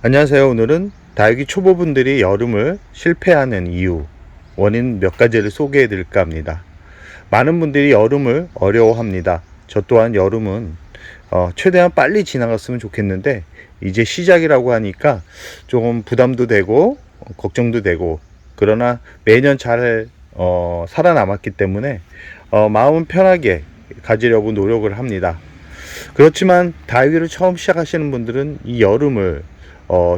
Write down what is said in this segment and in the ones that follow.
안녕하세요. 오늘은 다육이 초보분들이 여름을 실패하는 이유, 원인 몇 가지를 소개해 드릴까 합니다. 많은 분들이 여름을 어려워합니다. 저 또한 여름은 최대한 빨리 지나갔으면 좋겠는데 이제 시작이라고 하니까 조금 부담도 되고 걱정도 되고, 그러나 매년 잘 살아남았기 때문에 마음 편하게 가지려고 노력을 합니다. 그렇지만 다육이를 처음 시작하시는 분들은 이 여름을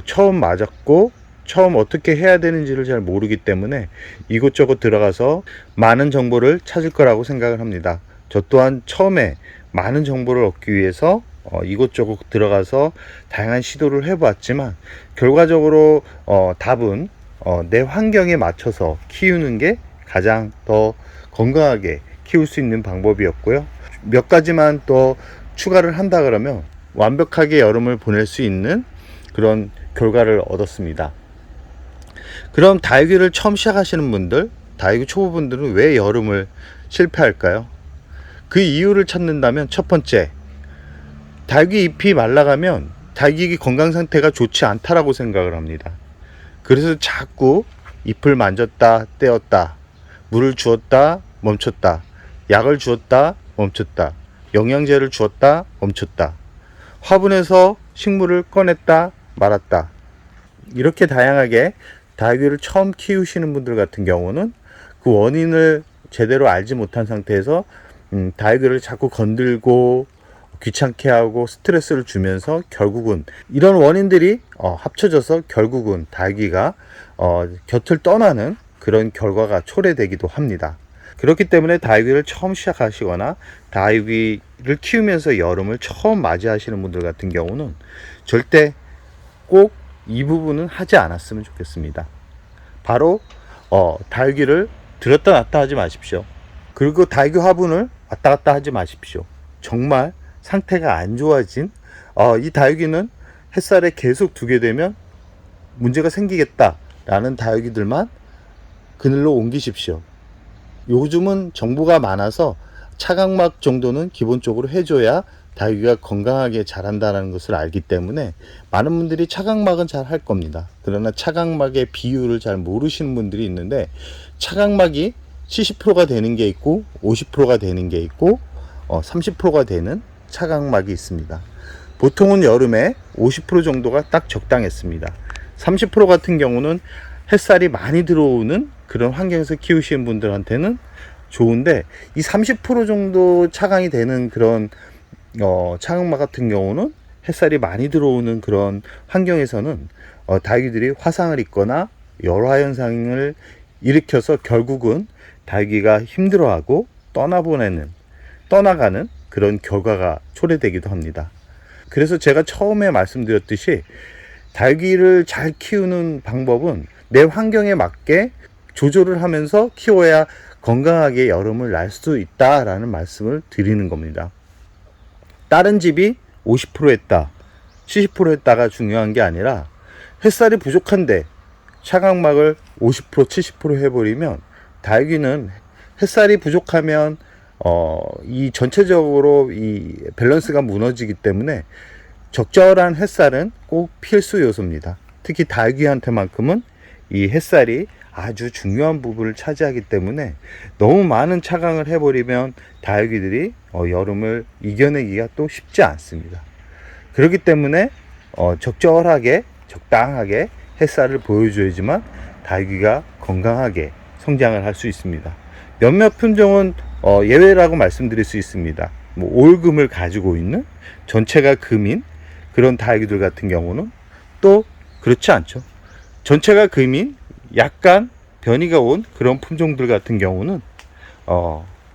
처음 맞았고 처음 어떻게 해야 되는지를 잘 모르기 때문에 이곳저곳 들어가서 많은 정보를 찾을 거라고 생각을 합니다. 저 또한 처음에 많은 정보를 얻기 위해서 이곳저곳 들어가서 다양한 시도를 해보았지만 결과적으로 답은 내 환경에 맞춰서 키우는 게 가장 더 건강하게 키울 수 있는 방법이었고요. 몇 가지만 또 추가를 한다 그러면 완벽하게 여름을 보낼 수 있는 그런 결과를 얻었습니다. 그럼 다육이를 처음 시작하시는 분들, 다육이 초보분들은 왜 여름을 실패할까요? 그 이유를 찾는다면 첫 번째, 다육이 잎이 말라가면 다육이 건강 상태가 좋지 않다라고 생각을 합니다. 그래서 자꾸 잎을 만졌다 떼었다, 물을 주었다 멈췄다, 약을 주었다 멈췄다, 영양제를 주었다 멈췄다, 화분에서 식물을 꺼냈다 말았다, 이렇게 다양하게 다육이를 처음 키우시는 분들 같은 경우는 그 원인을 제대로 알지 못한 상태에서 다육이를 자꾸 건들고 귀찮게 하고 스트레스를 주면서 결국은 이런 원인들이 합쳐져서 결국은 다육이가 곁을 떠나는 그런 결과가 초래되기도 합니다. 그렇기 때문에 다육이를 처음 시작하시거나 다육이를 키우면서 여름을 처음 맞이하시는 분들 같은 경우는 절대 꼭 이 부분은 하지 않았으면 좋겠습니다. 바로 다육이를 들었다 놨다 하지 마십시오. 그리고 다육이 화분을 왔다 갔다 하지 마십시오. 정말 상태가 안 좋아진 이 다육이는 햇살에 계속 두게 되면 문제가 생기겠다라는 다육이들만 그늘로 옮기십시오. 요즘은 정보가 많아서 차각막 정도는 기본적으로 해줘야 다육이가 건강하게 자란다는 것을 알기 때문에 많은 분들이 차각막은 잘 할 겁니다. 그러나 차각막의 비율을 잘 모르시는 분들이 있는데, 차각막이 70%가 되는 게 있고 50%가 되는 게 있고 30%가 되는 차각막이 있습니다. 보통은 여름에 50% 정도가 딱 적당했습니다. 30% 같은 경우는 햇살이 많이 들어오는 그런 환경에서 키우시는 분들한테는 좋은데, 이 30% 정도 차광이 되는 그런 차각막 같은 경우는 햇살이 많이 들어오는 그런 환경에서는 다육이들이 화상을 입거나 열화 현상을 일으켜서 결국은 다육이가 힘들어하고 떠나가는 그런 결과가 초래되기도 합니다. 그래서 제가 처음에 말씀드렸듯이 다육이를 잘 키우는 방법은 내 환경에 맞게 조절을 하면서 키워야 건강하게 여름을 날 수 있다라는 말씀을 드리는 겁니다. 다른 집이 50% 했다, 70% 했다가 중요한 게 아니라 햇살이 부족한데 차각막을 50%, 70% 해버리면 다육이는 햇살이 부족하면 이 전체적으로 이 밸런스가 무너지기 때문에 적절한 햇살은 꼭 필수 요소입니다. 특히 다육이한테만큼은 이 햇살이 아주 중요한 부분을 차지하기 때문에 너무 많은 차광을 해버리면 다육이들이 여름을 이겨내기가 또 쉽지 않습니다. 그렇기 때문에 적절하게 적당하게 햇살을 보여줘야지만 다육이가 건강하게 성장을 할 수 있습니다. 몇몇 품종은 예외라고 말씀드릴 수 있습니다. 뭐 올금을 가지고 있는 전체가 금인 그런 다육이들 같은 경우는 또 그렇지 않죠. 전체가 금인 약간 변이가 온 그런 품종들 같은 경우는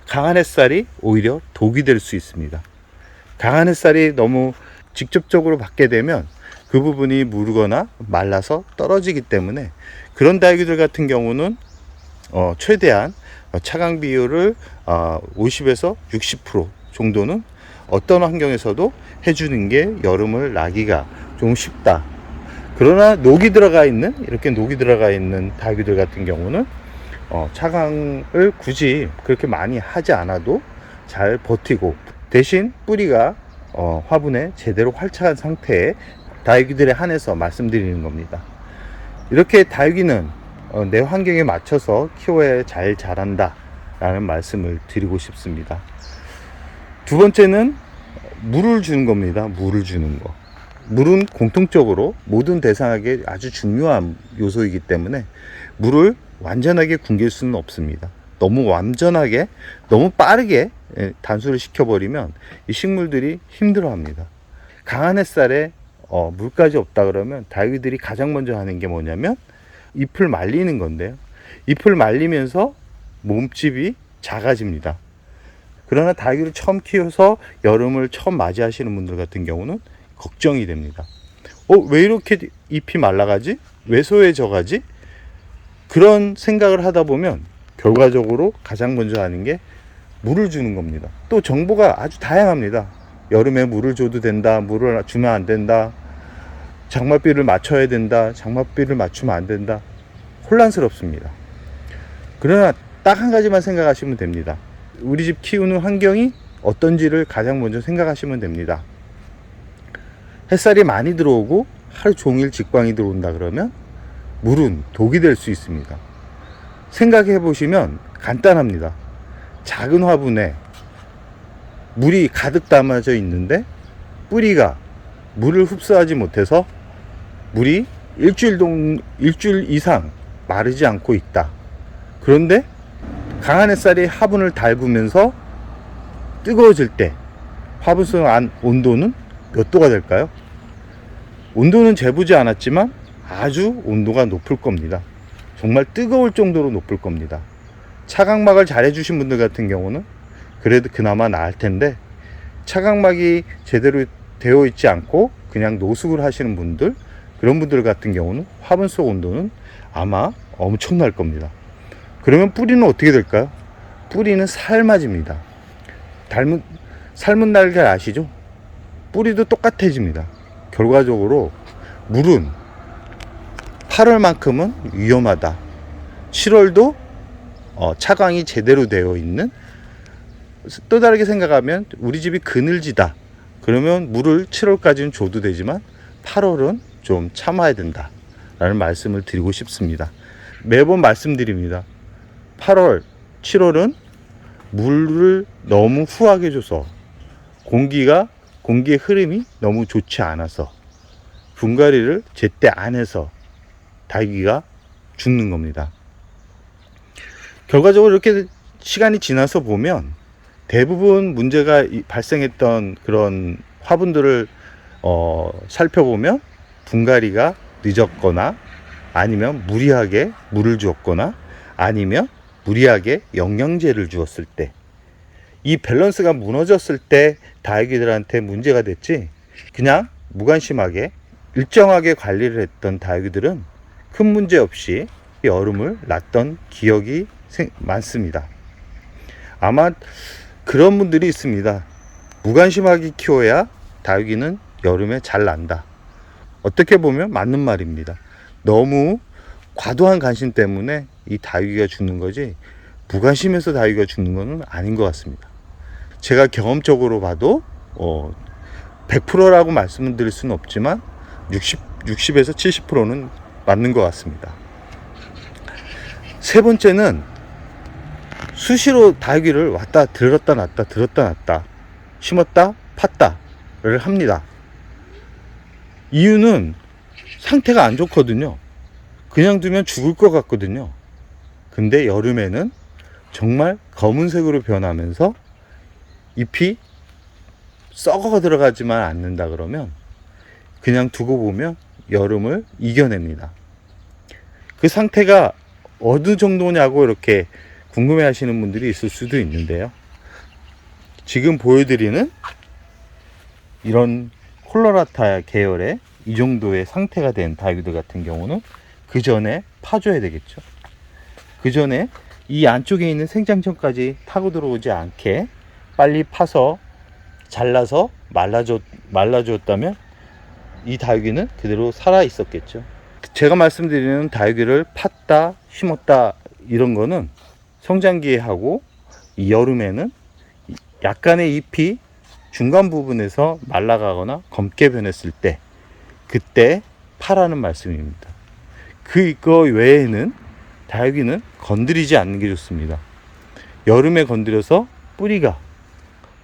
강한 햇살이 오히려 독이 될 수 있습니다. 강한 햇살이 너무 직접적으로 받게 되면 그 부분이 무르거나 말라서 떨어지기 때문에 그런 다육이들 같은 경우는 최대한 차광 비율을 50에서 60% 정도는 어떤 환경에서도 해주는 게 여름을 나기가 좀 쉽다. 그러나 이렇게 녹이 들어가 있는 다육이들 같은 경우는 차광을 굳이 그렇게 많이 하지 않아도 잘 버티고, 대신 뿌리가 화분에 제대로 활착한 상태에 다육이들에 한해서 말씀드리는 겁니다. 이렇게 다육이는 내 환경에 맞춰서 키워야 잘 자란다 라는 말씀을 드리고 싶습니다. 두 번째는 물을 주는 겁니다. 물을 주는 거. 물은 공통적으로 모든 대상에게 아주 중요한 요소이기 때문에 물을 완전하게 굶길 수는 없습니다. 너무 완전하게, 너무 빠르게 단수를 시켜버리면 이 식물들이 힘들어합니다. 강한 햇살에 물까지 없다 그러면 다육이들이 가장 먼저 하는 게 뭐냐면 잎을 말리는 건데요. 잎을 말리면서 몸집이 작아집니다. 그러나 다육이를 처음 키워서 여름을 처음 맞이하시는 분들 같은 경우는 걱정이 됩니다. 왜 이렇게 잎이 말라가지? 왜 소해져가지? 그런 생각을 하다 보면 결과적으로 가장 먼저 하는 게 물을 주는 겁니다. 또 정보가 아주 다양합니다. 여름에 물을 줘도 된다, 물을 주면 안 된다, 장맛비를 맞춰야 된다, 장맛비를 맞추면 안 된다. 혼란스럽습니다. 그러나 딱 한 가지만 생각하시면 됩니다. 우리 집 키우는 환경이 어떤지를 가장 먼저 생각하시면 됩니다. 햇살이 많이 들어오고 하루 종일 직광이 들어온다 그러면 물은 독이 될 수 있습니다. 생각해 보시면 간단합니다. 작은 화분에 물이 가득 담아져 있는데 뿌리가 물을 흡수하지 못해서 물이 일주일 이상 마르지 않고 있다. 그런데 강한 햇살이 화분을 달구면서 뜨거워질 때 화분 속 안 온도는 몇 도가 될까요? 온도는 재보지 않았지만 아주 온도가 높을 겁니다. 정말 뜨거울 정도로 높을 겁니다. 차광막을 잘 해주신 분들 같은 경우는 그래도 그나마 나을 텐데, 차광막이 제대로 되어 있지 않고 그냥 노숙을 하시는 분들, 그런 분들 같은 경우는 화분 속 온도는 아마 엄청날 겁니다. 그러면 뿌리는 어떻게 될까요? 뿌리는 삶아집니다. 삶은 날개 아시죠? 뿌리도 똑같아집니다. 결과적으로 물은 8월만큼은 위험하다. 7월도 차광이 제대로 되어 있는, 또 다르게 생각하면 우리 집이 그늘지다. 그러면 물을 7월까지는 줘도 되지만 8월은 좀 참아야 된다 라는 말씀을 드리고 싶습니다. 매번 말씀드립니다. 8월, 7월은 물을 너무 후하게 줘서 공기의 흐름이 너무 좋지 않아서 분갈이를 제때 안 해서 다육이가 죽는 겁니다. 결과적으로 이렇게 시간이 지나서 보면 대부분 문제가 발생했던 그런 화분들을 살펴보면 분갈이가 늦었거나 아니면 무리하게 물을 주었거나 아니면 무리하게 영양제를 주었을 때, 이 밸런스가 무너졌을 때 다육이들한테 문제가 됐지, 그냥 무관심하게 일정하게 관리를 했던 다육이들은 큰 문제 없이 여름을 났던 기억이 많습니다. 아마 그런 분들이 있습니다. 무관심하게 키워야 다육이는 여름에 잘 난다. 어떻게 보면 맞는 말입니다. 너무 과도한 관심 때문에 이 다육이가 죽는 거지, 무관심해서 다육이가 죽는 것은 아닌 것 같습니다. 제가 경험적으로 봐도 100%라고 말씀을 드릴 수는 없지만 60에서 70%는 맞는 것 같습니다. 세 번째는 수시로 다육이를 왔다 들었다 놨다 심었다 팠다를 합니다. 이유는 상태가 안 좋거든요. 그냥 두면 죽을 것 같거든요. 근데 여름에는 정말 검은색으로 변하면서 잎이 썩어 들어가지만 않는다 그러면 그냥 두고 보면 여름을 이겨냅니다. 그 상태가 어느 정도냐고 이렇게 궁금해 하시는 분들이 있을 수도 있는데요. 지금 보여드리는 이런 콜로라타 계열의 이 정도의 상태가 된 다육이들 같은 경우는 그 전에 파줘야 되겠죠. 그 전에 이 안쪽에 있는 생장점까지 타고 들어오지 않게 빨리 파서 잘라서 말라주었다면 이 다육이는 그대로 살아 있었겠죠. 제가 말씀드리는 다육이를 팠다 심었다 이런 거는 성장기에 하고 이 여름에는 약간의 잎이 중간 부분에서 말라가거나 검게 변했을 때, 그때 파라는 말씀입니다. 그거 외에는 다육이는 건드리지 않는 게 좋습니다. 여름에 건드려서 뿌리가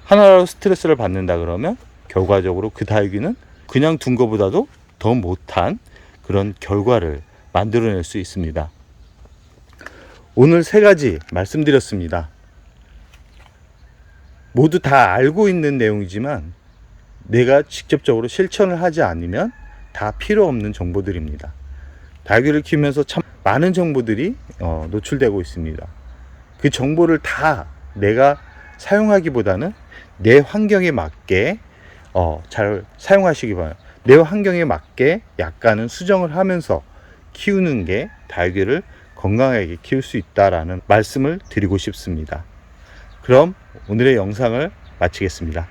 하나라도 스트레스를 받는다 그러면 결과적으로 그 다육이는 그냥 둔 것보다도 더 못한 그런 결과를 만들어낼 수 있습니다. 오늘 3가지 말씀드렸습니다. 모두 다 알고 있는 내용이지만 내가 직접적으로 실천을 하지 않으면 다 필요 없는 정보들입니다. 다육이를 키우면서 참 많은 정보들이 노출되고 있습니다. 그 정보를 다 내가 사용하기보다는 내 환경에 맞게 잘 사용하시기 바랍니다. 내 환경에 맞게 약간은 수정을 하면서 키우는 게 다육이를 건강하게 키울 수 있다라는 말씀을 드리고 싶습니다. 그럼 오늘의 영상을 마치겠습니다.